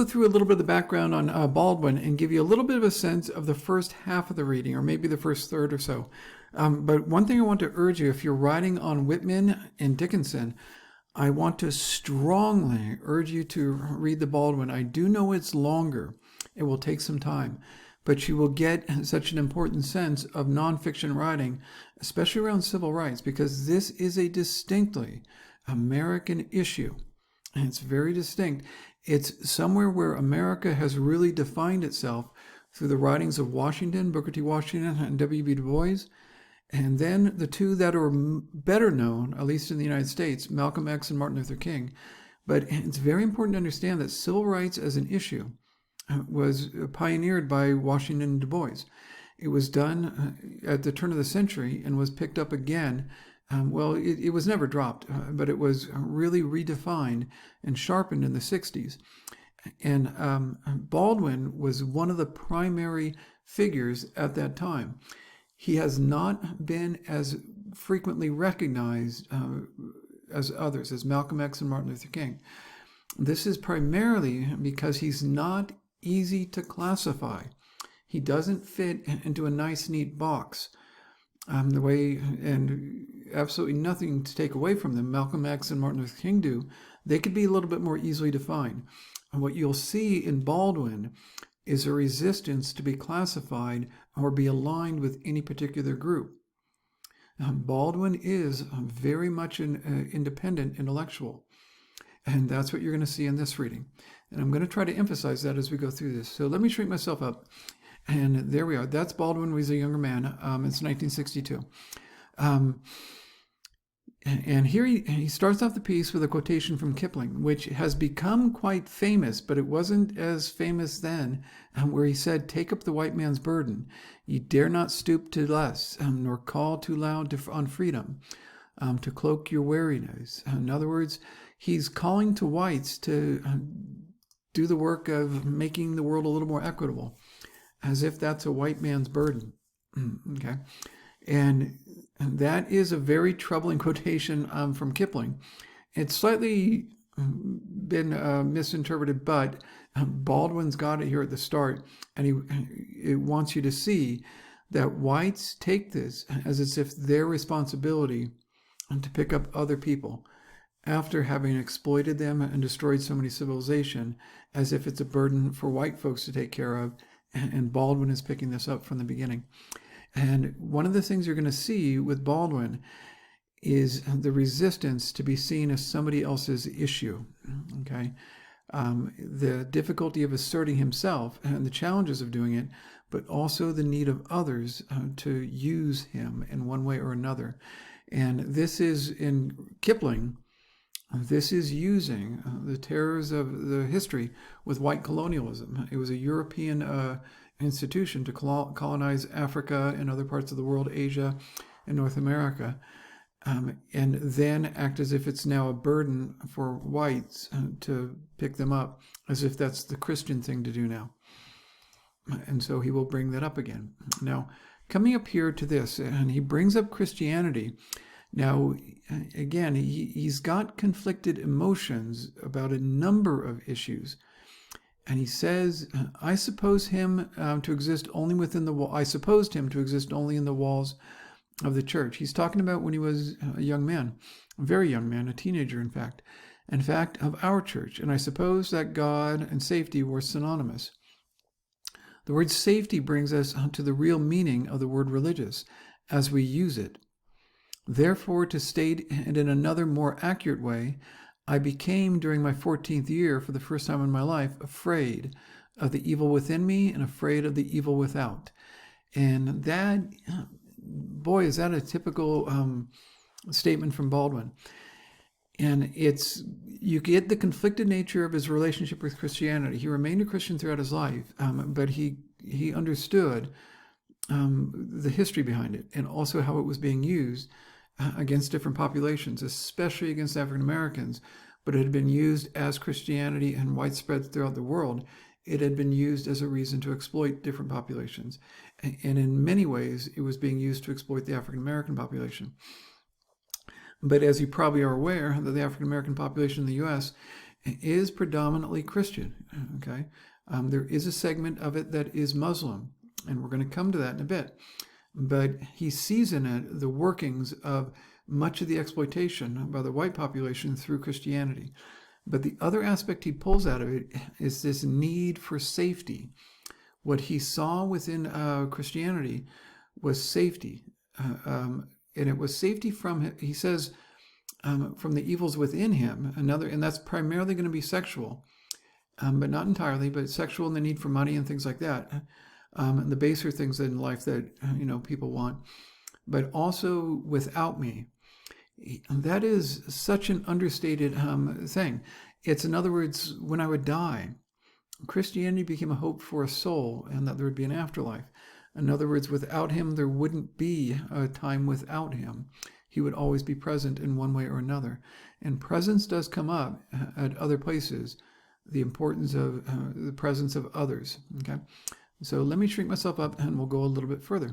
go through a little bit of the background on Baldwin and give you a little bit of a sense of the first half of the reading, or maybe the first third or so. But one thing I want to urge you, if you're writing on Whitman and Dickinson, I want to strongly urge you to read the Baldwin. I do know it's longer. It will take some time, but you will get such an important sense of nonfiction writing, especially around civil rights, because this is a distinctly American issue. And it's very distinct. It's somewhere where America has really defined itself through the writings of Washington, Booker T. Washington, and W.B. Du Bois. And then the two that are better known, at least in the United States, Malcolm X and Martin Luther King. But it's very important to understand that civil rights as an issue was pioneered by Washington and Du Bois. It was done at the turn of the century and was picked up again. It was never dropped, but it was really redefined and sharpened in the 60s. And Baldwin was one of the primary figures at that time. He has not been as frequently recognized as others, as Malcolm X and Martin Luther King. This is primarily because he's not easy to classify. He doesn't fit into a nice, neat box. And absolutely nothing to take away from them, Malcolm X and Martin Luther King do. They could be a little bit more easily defined. And what you'll see in Baldwin is a resistance to be classified or be aligned with any particular group. Baldwin is very much an independent intellectual. And that's what you're going to see in this reading. And I'm going to try to emphasize that as we go through this. So let me shrink myself up. And there we are. That's Baldwin when he was a younger man. It's 1962. And here he starts off the piece with a quotation from Kipling, which has become quite famous, but it wasn't as famous then, where he said, "Take up the white man's burden. Ye dare not stoop to less, nor call too loud on freedom, to cloak your weariness." In other words, he's calling to whites to do the work of making the world a little more equitable, as if that's a white man's burden. Okay. And that is a very troubling quotation from Kipling. It's slightly been misinterpreted, but Baldwin's got it here at the start, and it wants you to see that whites take this as if their responsibility to pick up other people after having exploited them and destroyed so many civilization, as if it's a burden for white folks to take care of, and Baldwin is picking this up from the beginning. And one of the things you're going to see with Baldwin is the resistance to be seen as somebody else's issue, okay? The difficulty of asserting himself and the challenges of doing it, but also the need of others to use him in one way or another. And this is, in Kipling, this is using the terrors of the history with white colonialism. It was a European institution to colonize Africa and other parts of the world, Asia and North America, and then act as if it's now a burden for whites to pick them up, as if that's the Christian thing to do now. And so he will bring that up again. Now, coming up here to this, and he brings up Christianity. Now, again, he's got conflicted emotions about a number of issues. And he says, I supposed him to exist only within the wall. I supposed him to exist only in the walls of the church. He's talking about when he was a young man, a very young man, a teenager, in fact, of our church. And I suppose that God and safety were synonymous. The word safety brings us to the real meaning of the word religious as we use it. Therefore, to state it in another more accurate way, I became, during my 14th year, for the first time in my life, afraid of the evil within me and afraid of the evil without. And that, boy, is that a typical statement from Baldwin. And you get the conflicted nature of his relationship with Christianity. He remained a Christian throughout his life, but he understood the history behind it and also how it was being used against different populations, especially against African Americans, but it had been used as Christianity and widespread throughout the world. It had been used as a reason to exploit different populations. And in many ways, it was being used to exploit the African American population. But as you probably are aware, that the African American population in the U.S. is predominantly Christian. Okay, there is a segment of it that is Muslim, and we're going to come to that in a bit. But he sees in it the workings of much of the exploitation by the white population through Christianity. But the other aspect he pulls out of it is this need for safety. What he saw within Christianity was safety. And it was safety from, he says, from the evils within him. And that's primarily going to be sexual, but not entirely, but sexual and the need for money and things like that. And the baser things in life that, people want. But also without me. That is such an understated thing. It's, in other words, when I would die, Christianity became a hope for a soul and that there would be an afterlife. In other words, without him, there wouldn't be a time without him. He would always be present in one way or another. And presence does come up at other places, the importance of the presence of others. Okay, so let me shrink myself up and we'll go a little bit further.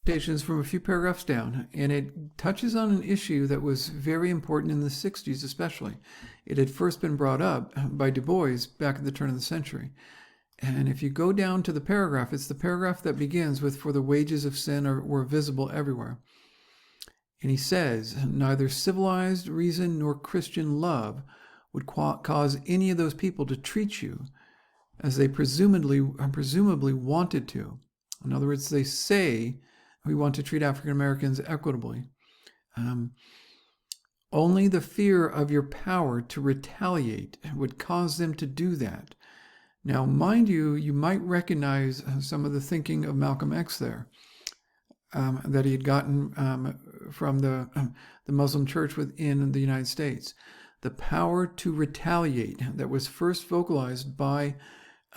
From a few paragraphs down, and it touches on an issue that was very important in the 60s especially. It had first been brought up by Du Bois back at the turn of the century. And if you go down to the paragraph, it's the paragraph that begins with, "For the wages of sin were visible everywhere." And he says, "Neither civilized reason nor Christian love would cause any of those people to treat you as they presumably wanted to." In other words, they say, "We want to treat African Americans equitably." Only the fear of your power to retaliate would cause them to do that. Now, mind you, you might recognize some of the thinking of Malcolm X there, that he had gotten from the Muslim church within the United States. The power to retaliate that was first vocalized by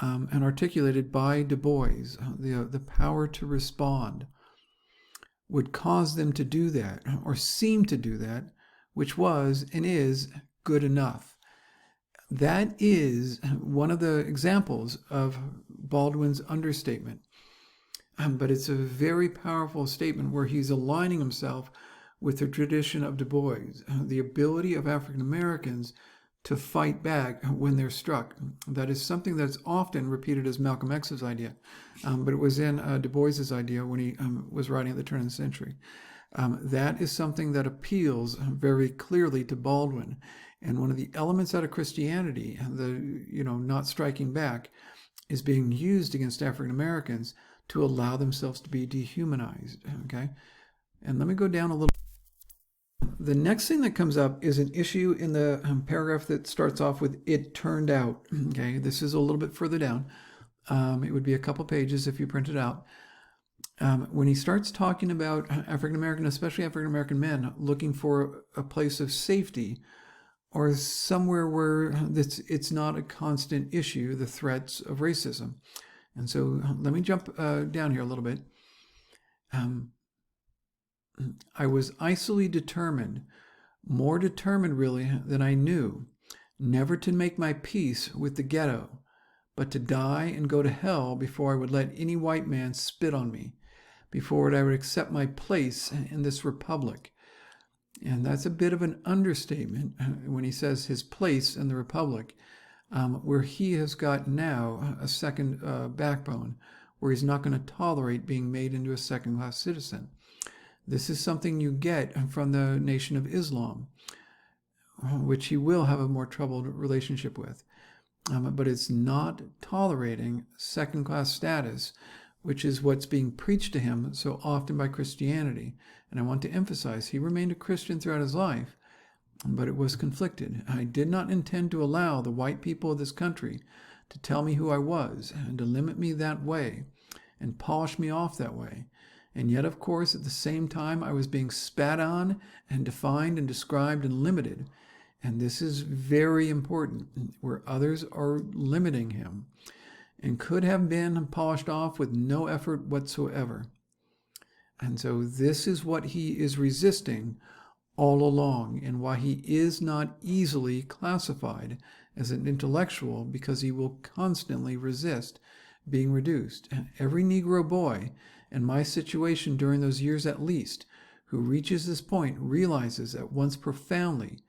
and articulated by Du Bois, the power to respond, would cause them to do that, or seem to do that, which was and is good enough. That is one of the examples of Baldwin's understatement. But it's a very powerful statement where he's aligning himself with the tradition of Du Bois, the ability of African Americans to fight back when they're struck. That is something that's often repeated as Malcolm X's idea, but it was in Du Bois's idea when he was writing at the turn of the century. That is something that appeals very clearly to Baldwin. And one of the elements out of Christianity, not striking back, is being used against African Americans to allow themselves to be dehumanized. Okay? And let me go down a little. The next thing that comes up is an issue in the paragraph that starts off with "it turned out." Okay, this is a little bit further down. It would be a couple pages if you print it out. When he starts talking about African American, especially African American men, looking for a place of safety or somewhere where it's not a constant issue, the threats of racism. And so let me jump down here a little bit. I was icily determined, more determined really than I knew, never to make my peace with the ghetto, but to die and go to hell before I would let any white man spit on me, before I would accept my place in this republic. And that's a bit of an understatement when he says his place in the republic, where he has got now a second backbone, where he's not going to tolerate being made into a second-class citizen. This is something you get from the Nation of Islam, which he will have a more troubled relationship with. But it's not tolerating second-class status, which is what's being preached to him so often by Christianity. And I want to emphasize, he remained a Christian throughout his life, but it was conflicted. I did not intend to allow the white people of this country to tell me who I was and to limit me that way and polish me off that way. And yet, of course, at the same time, I was being spat on and defined and described and limited. And this is very important, where others are limiting him and could have been polished off with no effort whatsoever. And so this is what he is resisting all along, and why he is not easily classified as an intellectual, because he will constantly resist being reduced. Every Negro boy in my situation during those years at least, who reaches this point realizes at once profoundly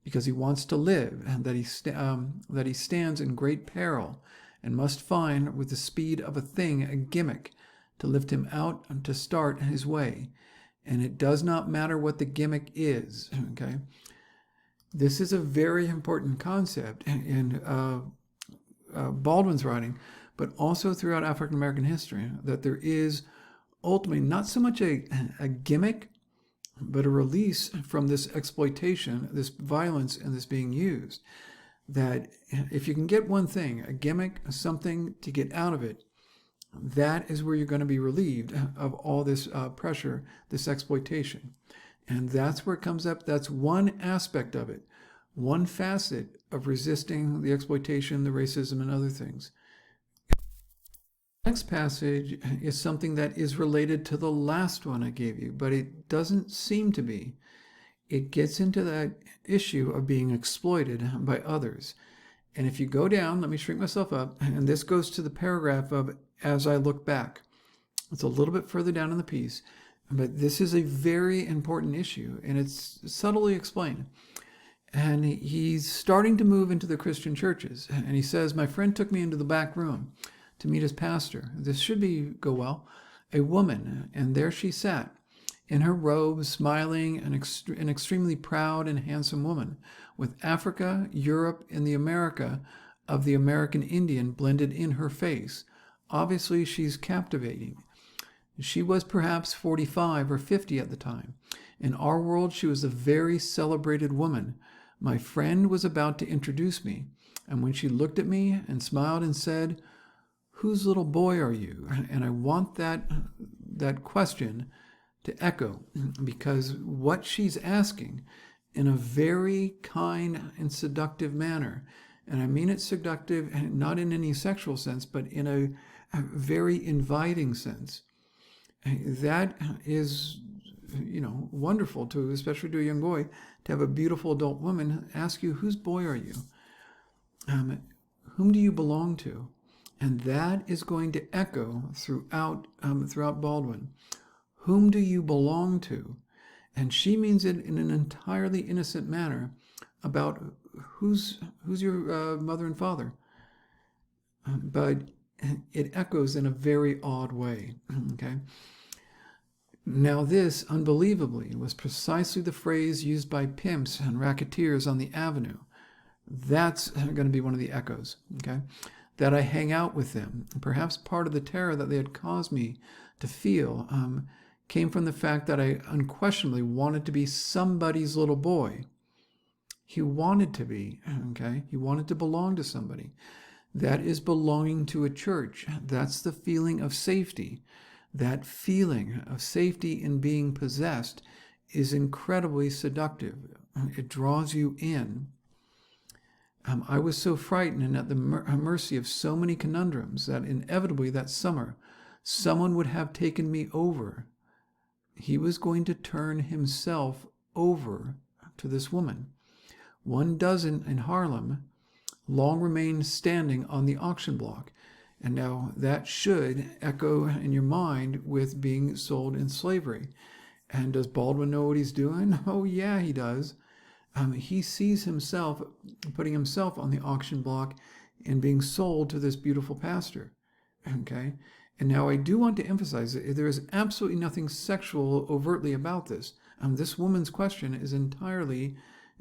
because he wants to live, and that he stands in great peril, and must find with the speed of a thing a gimmick to lift him out and to start his way. And it does not matter what the gimmick is. Okay, this is a very important concept in Baldwin's writing, but also throughout African American history, that there is ultimately not so much a gimmick, but a release from this exploitation, this violence, and this being used. That if you can get one thing, a gimmick, something to get out of it, that is where you're going to be relieved of all this pressure, this exploitation. And that's where it comes up. That's one aspect of it, one facet of resisting the exploitation, the racism, and other things. Next passage is something that is related to the last one I gave you, but it doesn't seem to be. It gets into that issue of being exploited by others. And if you go down, let me shrink myself up, and this goes to the paragraph of "As I Look Back." It's a little bit further down in the piece, but this is a very important issue, and it's subtly explained. And he's starting to move into the Christian churches, and he says, "My friend took me into the back room to meet his pastor. This should go well. A woman, and there she sat, in her robe, smiling, an extremely proud and handsome woman, with Africa, Europe, and the America of the American Indian blended in her face. Obviously, she's captivating. She was perhaps 45 or 50 at the time. In our world, she was a very celebrated woman. My friend was about to introduce me, and when she looked at me and smiled and said, 'Whose little boy are you?' And I want that question to echo, because what she's asking in a very kind and seductive manner, and I mean it seductive not in any sexual sense, but in a very inviting sense. That is, wonderful to, especially to a young boy, to have a beautiful adult woman ask you, 'Whose boy are you? Whom do you belong to?' And that is going to echo throughout Baldwin. Whom do you belong to? And she means it in an entirely innocent manner about who's your mother and father. But it echoes in a very odd way. Okay. Now this, unbelievably, was precisely the phrase used by pimps and racketeers on the avenue. That's going to be one of the echoes. Okay. That I hang out with them. Perhaps part of the terror that they had caused me to feel came from the fact that I unquestionably wanted to be somebody's little boy. He wanted to be, okay? He wanted to belong to somebody. That is belonging to a church. That's the feeling of safety. That feeling of safety in being possessed is incredibly seductive. It draws you in. I was so frightened and at the mercy of so many conundrums that inevitably that summer someone would have taken me over. He was going to turn himself over to this woman. 1 dozen in Harlem long remained standing on the auction block. And now that should echo in your mind with being sold in slavery. And does Baldwin know what he's doing? Oh, yeah, he does. He sees himself putting himself on the auction block and being sold to this beautiful pastor. Okay? And now I do want to emphasize that there is absolutely nothing sexual overtly about this. This woman's question is entirely,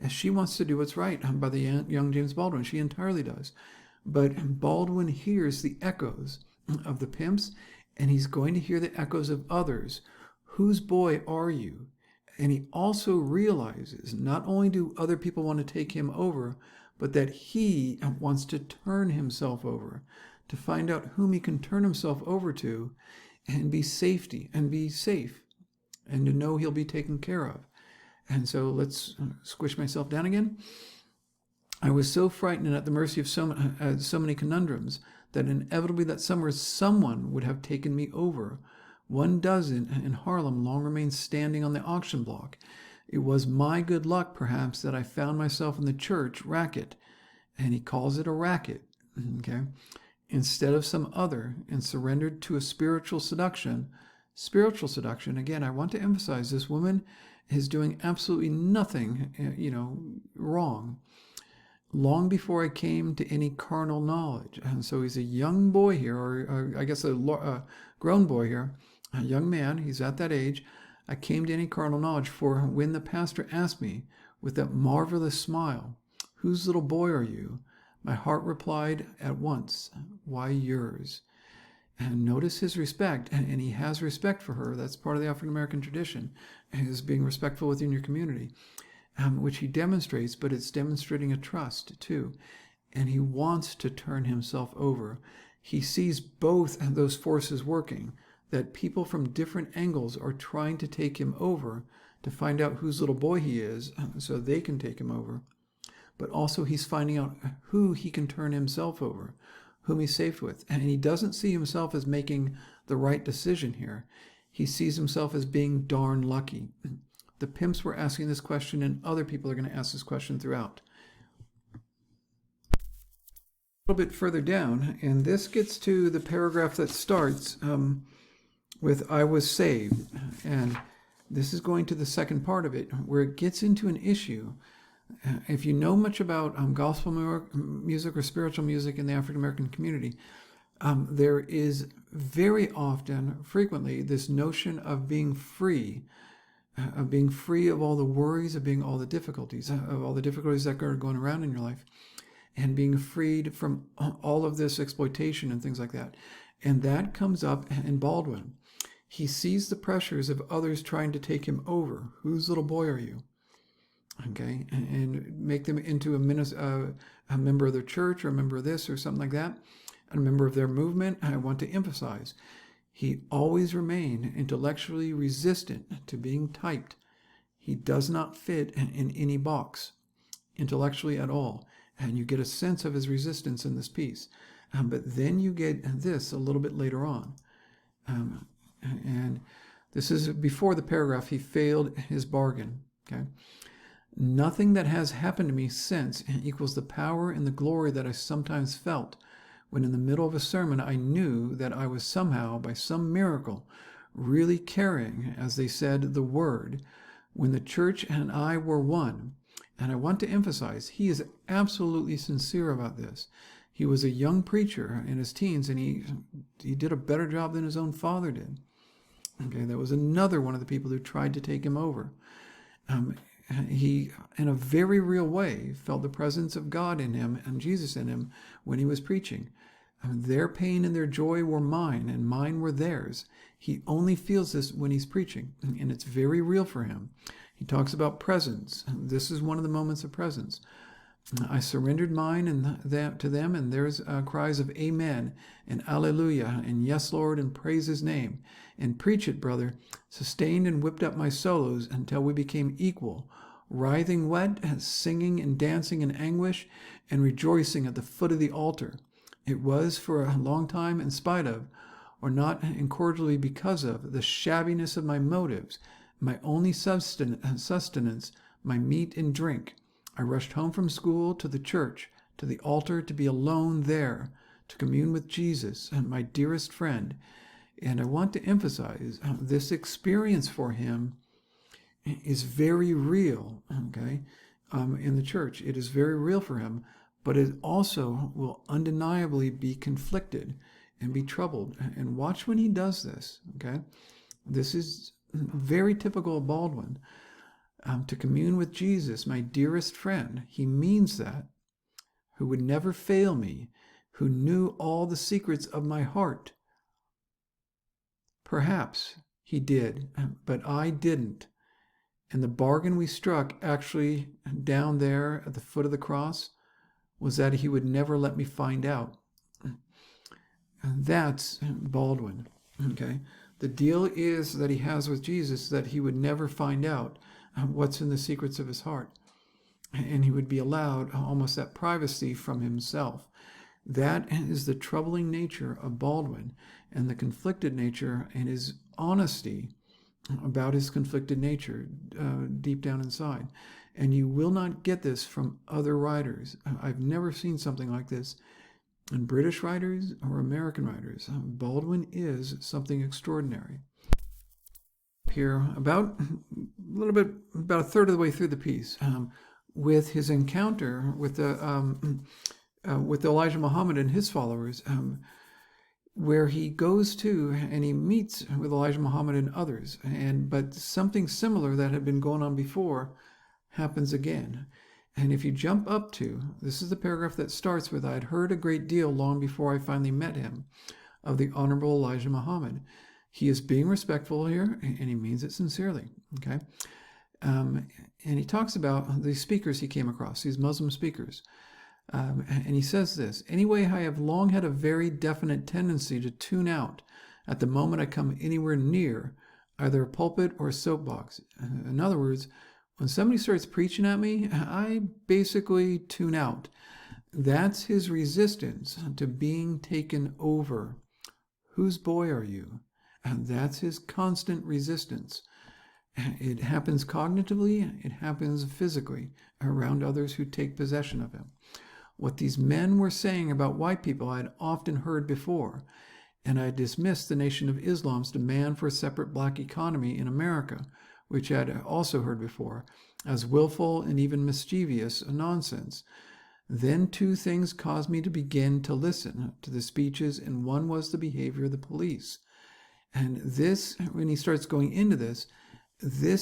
she wants to do what's right by the young James Baldwin. She entirely does. But Baldwin hears the echoes of the pimps, and he's going to hear the echoes of others. Whose boy are you? And he also realizes not only do other people want to take him over, but that he wants to turn himself over, to find out whom he can turn himself over to and be safe, and to know he'll be taken care of. And so let's squish myself down again. I was so frightened and at the mercy of so many conundrums that inevitably that summer someone would have taken me over. 1 dozen in Harlem long remained standing on the auction block. It was my good luck, perhaps, that I found myself in the church racket, and he calls it a racket, okay, instead of some other, and surrendered to a spiritual seduction Spiritual seduction, again, I want to emphasize this woman is doing absolutely nothing, wrong. Long before I came to any carnal knowledge. And so he's a young boy here, or I guess a grown boy here, a young man, he's at that age. I came to any carnal knowledge, for when the pastor asked me with that marvelous smile, "Whose little boy are you?" my heart replied at once, "Why, yours." And notice his respect, and he has respect for her. That's part of the African American tradition, is being respectful within your community, which he demonstrates, but it's demonstrating a trust too. And he wants to turn himself over. He sees both those forces working, that people from different angles are trying to take him over to find out whose little boy he is so they can take him over. But also he's finding out who he can turn himself over, whom he's safe with. And he doesn't see himself as making the right decision here. He sees himself as being darn lucky. The pimps were asking this question, and other people are going to ask this question throughout. A little bit further down, and this gets to the paragraph that starts with "I was saved." And this is going to the second part of it, where it gets into an issue. If you know much about gospel music or spiritual music in the African American community, there is very often, frequently, this notion of being free of all the worries, of all the difficulties that are going around in your life, and being freed from all of this exploitation and things like that. And that comes up in Baldwin. He sees the pressures of others trying to take him over. Whose little boy are you? Okay, and make them into a member of their church, or a member of this, or something like that, and a member of their movement. I want to emphasize, he always remained intellectually resistant to being typed. He does not fit in any box, intellectually at all. And you get a sense of his resistance in this piece. But then you get this a little bit later on. And this is before the paragraph, "He failed his bargain." Okay. "Nothing that has happened to me since equals the power and the glory that I sometimes felt when in the middle of a sermon I knew that I was somehow, by some miracle, really carrying, as they said, the word, when the church and I were one." And I want to emphasize, he is absolutely sincere about this. He was a young preacher in his teens, and he did a better job than his own father did. Okay, that was another one of the people who tried to take him over. He, in a very real way, felt the presence of God in him and Jesus in him when he was preaching. Their pain and their joy were mine, and mine were theirs. He only feels this when he's preaching, and it's very real for him. He talks about presence. This is one of the moments of presence. "I surrendered mine and that to them, and there's cries of amen and alleluia and yes, Lord, and praise his name. And preach it, brother. Sustained and whipped up my solos until we became equal, writhing wet, singing and dancing in anguish, and rejoicing at the foot of the altar. It was for a long time in spite of, or not incordially because of, the shabbiness of my motives, my only sustenance, my meat and drink. I rushed home from school to the church, to the altar, to be alone there, to commune with Jesus and my dearest friend." And I want to emphasize, this experience for him is very real, okay, in the church. It is very real for him, but it also will undeniably be conflicted and be troubled. And watch when he does this, okay? This is very typical of Baldwin. To commune with Jesus, my dearest friend. He means that. Who would never fail me, who knew all the secrets of my heart. Perhaps he did, but I didn't. And the bargain we struck actually down there at the foot of the cross was that he would never let me find out. And that's Baldwin, okay? The deal is that he has with Jesus that he would never find out what's in the secrets of his heart. And he would be allowed almost that privacy from himself. That is the troubling nature of Baldwin, and the conflicted nature and his honesty about his conflicted nature deep down inside. And you will not get this from other writers. I've never seen something like this in British writers or American writers. Baldwin is something extraordinary. here about a third of the way through the piece, with his encounter with Elijah Muhammad and his followers, where he goes to and he meets with Elijah Muhammad and others, but something similar that had been going on before happens again. And if you jump up to, this is the paragraph that starts with, "I had heard a great deal long before I finally met him of the Honorable Elijah Muhammad." He is being respectful here, and he means it sincerely, okay? And he talks about the speakers he came across, these Muslim speakers. And he says this, "Anyway, I have long had a very definite tendency to tune out at the moment I come anywhere near either a pulpit or a soapbox. In other words, when somebody starts preaching at me, I basically tune out." That's his resistance to being taken over. Whose boy are you? And that's his constant resistance. It happens cognitively, it happens physically around others who take possession of him. What these men were saying about white people I had often heard before, and I dismissed the Nation of Islam's demand for a separate black economy in America, which I had also heard before, as willful and even mischievous nonsense. Then two things caused me to begin to listen to the speeches, and one was the behavior of the police. And this, when he starts going into this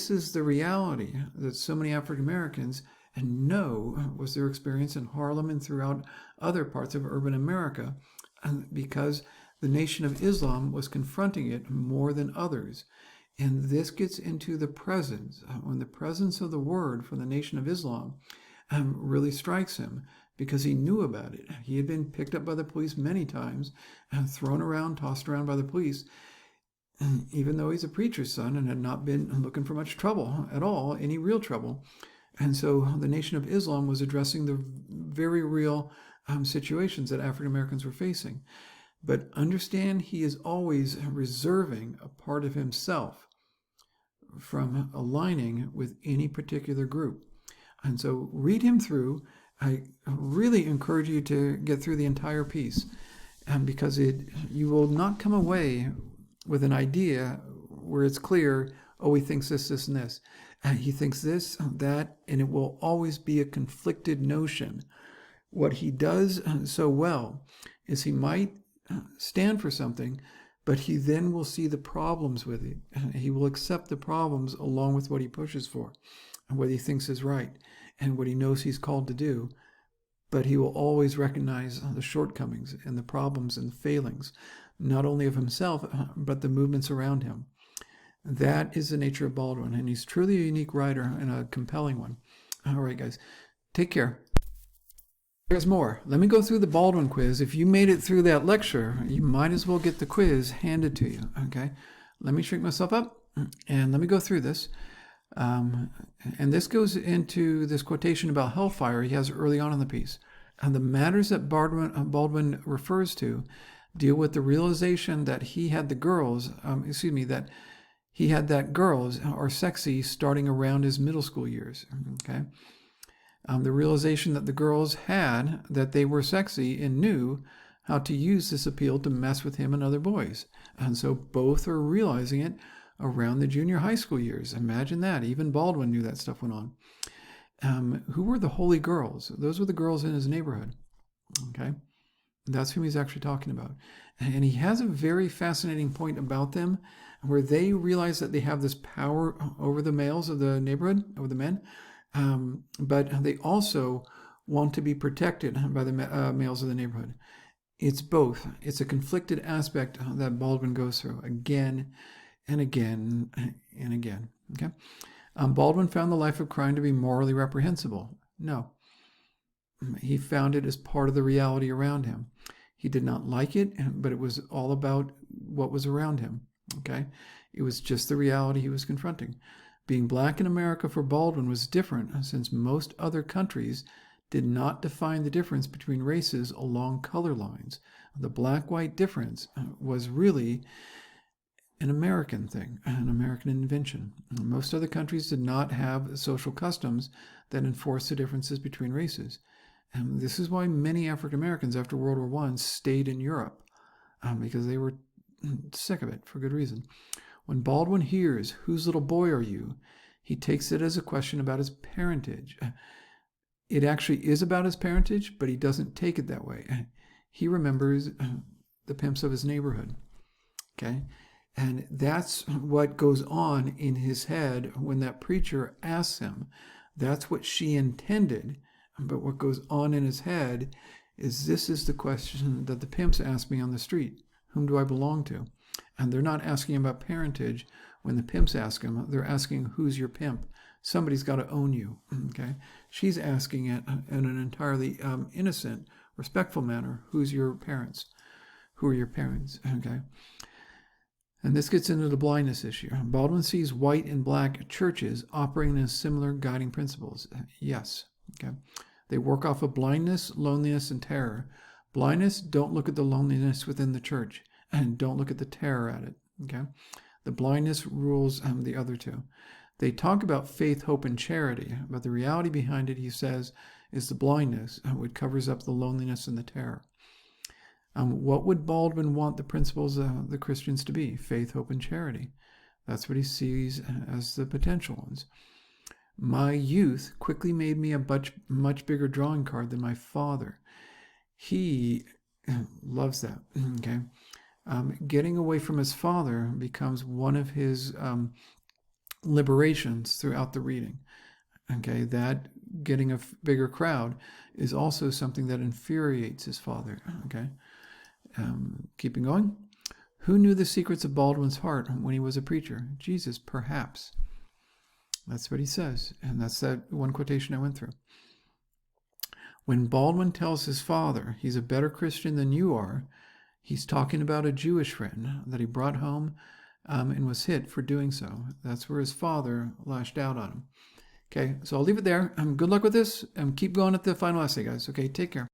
is the reality that so many African Americans know was their experience in Harlem and throughout other parts of urban America, because the Nation of Islam was confronting it more than others. And this gets into the presence, when the presence of the word from the Nation of Islam really strikes him, because he knew about it. He had been picked up by the police many times, thrown around, tossed around by the police, even though he's a preacher's son and had not been looking for much trouble at all, any real trouble. And so the Nation of Islam was addressing the very real situations that African Americans were facing. But understand, he is always reserving a part of himself from aligning with any particular group. And so read him through. I really encourage you to get through the entire piece, because you will not come away with an idea where it's clear, oh, he thinks this, this, and this. He thinks this, that, and it will always be a conflicted notion. What he does so well is he might stand for something, but he then will see the problems with it. He will accept the problems along with what he pushes for, and what he thinks is right, and what he knows he's called to do. But he will always recognize the shortcomings and the problems and the failings, not only of himself, but the movements around him. That is the nature of Baldwin, and he's truly a unique writer and a compelling one. All right, guys, take care. There's more. Let me go through the Baldwin quiz. If you made it through that lecture, you might as well get the quiz handed to you, okay? Let me shrink myself up, and let me go through this. And this goes into this quotation about hellfire he has early on in the piece. And the matters that Baldwin refers to deal with the realization that he had the girls, that girls are sexy starting around his middle school years, okay? The realization that the girls had that they were sexy and knew how to use this appeal to mess with him and other boys. And so both are realizing it around the junior high school years. Imagine that. Even Baldwin knew that stuff went on. Who were the holy girls? Those were the girls in his neighborhood. Okay? That's whom he's actually talking about. And he has a very fascinating point about them where they realize that they have this power over the males of the neighborhood, over the men, but they also want to be protected by the males of the neighborhood. It's both. It's a conflicted aspect that Baldwin goes through again and again and again. Okay? Baldwin found the life of crime to be morally reprehensible. No. He found it as part of the reality around him. He did not like it, but it was all about what was around him. Okay? It was just the reality he was confronting. Being black in America for Baldwin was different, since most other countries did not define the difference between races along color lines. The black-white difference was really an American thing, an American invention. Most other countries did not have social customs that enforced the differences between races. And this is why many African Americans after World War I stayed in Europe, because they were sick of it for good reason. When Baldwin hears, "Whose little boy are you?" he takes it as a question about his parentage. It actually is about his parentage, but he doesn't take it that way. He remembers the pimps of his neighborhood. Okay? And that's what goes on in his head when that preacher asks him. That's what she intended. But what goes on in his head is, this is the question that the pimps ask me on the street. Whom do I belong to? And they're not asking about parentage. When the pimps ask him, they're asking, who's your pimp? Somebody's got to own you. Okay? She's asking it in an entirely innocent, respectful manner. Who's your parents? Who are your parents? Okay? And this gets into the blindness issue. Baldwin sees white and black churches operating in similar guiding principles. Yes. Okay? They work off of blindness, loneliness, and terror. Blindness, don't look at the loneliness within the church, and don't look at the terror at it. Okay? The blindness rules the other two. They talk about faith, hope, and charity, but the reality behind it, he says, is the blindness, which covers up the loneliness and the terror. What would Baldwin want the principles of the Christians to be? Faith, hope, and charity. That's what he sees as the potential ones. My youth quickly made me a much bigger drawing card than my father. He loves that. Okay, getting away from his father becomes one of his liberations throughout the reading. Okay, that getting a bigger crowd is also something that infuriates his father. Okay, keeping going. Who knew the secrets of Baldwin's heart when he was a preacher? Jesus, perhaps. That's what he says, and that's that one quotation I went through. When Baldwin tells his father he's a better Christian than you are, he's talking about a Jewish friend that he brought home and was hit for doing so. That's where his father lashed out on him. Okay, so I'll leave it there. Good luck with this, and keep going at the final essay, guys. Okay, take care.